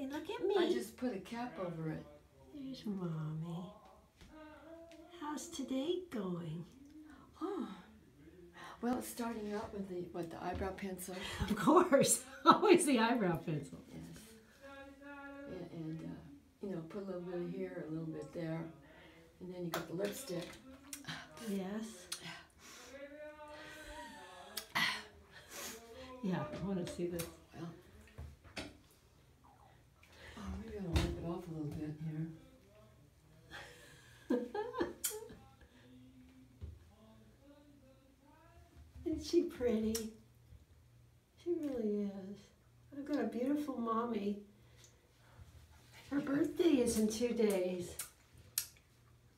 Hey, look at me. I just put a cap over it. There's Mommy. How's today going? Oh. Well, it's starting out with the eyebrow pencil. Of course. Always the eyebrow pencil. Yes. And you know, put a little bit here, a little bit there. And then you got the lipstick. Yes. Yeah, I want to see this. Well, oh, maybe I'll wipe it off a little bit here. Isn't she pretty? She really is. I've got a beautiful mommy. Her birthday is in 2 days.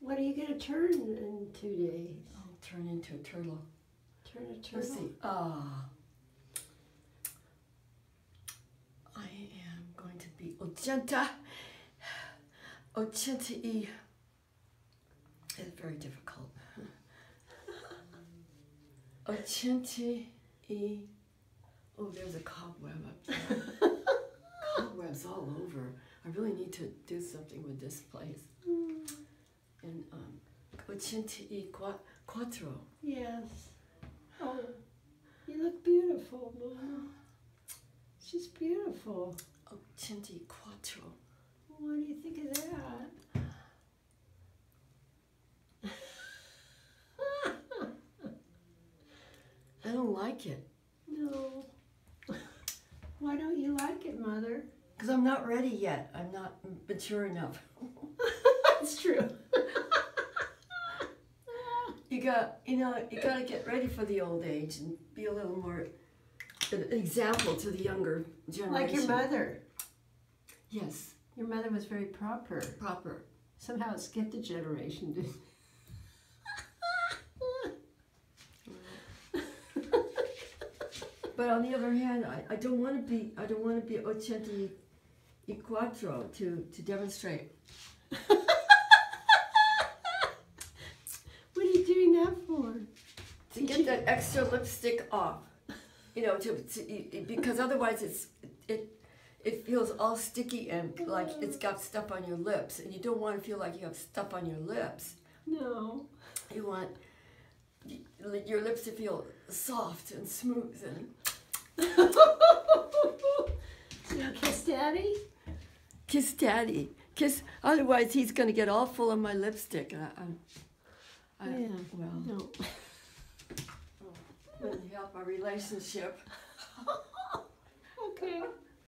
What are you going to turn in 2 days? I'll turn into a turtle. Turn a turtle? Let's see. I am going to be 80. It's very difficult. 80. Oh, there's a cobweb up there. Cobwebs all over. I really need to do something with this place. And 84. Yes. Oh, you look beautiful, Mama. She's beautiful. 84. What do you think of that? I don't like it. No. Why don't you like it, Mother? Because I'm not ready yet. I'm not mature enough. That's true. You got to get ready for the old age and be a little more an example to the younger generation. Like your mother. Yes. Your mother was very proper. Proper. Somehow it skipped a generation, didn't it? But on the other hand, I don't want to be 84 to demonstrate. What are you doing that for? To get that extra lipstick off. You know, because otherwise it feels all sticky and like it's got stuff on your lips, and you don't want to feel like you have stuff on your lips. No. You want your lips to feel soft and smooth and. You kiss Daddy? Kiss Daddy. Kiss. Otherwise, he's going to get all full of my lipstick. Yeah. Well. No. Wouldn't help our relationship. Okay.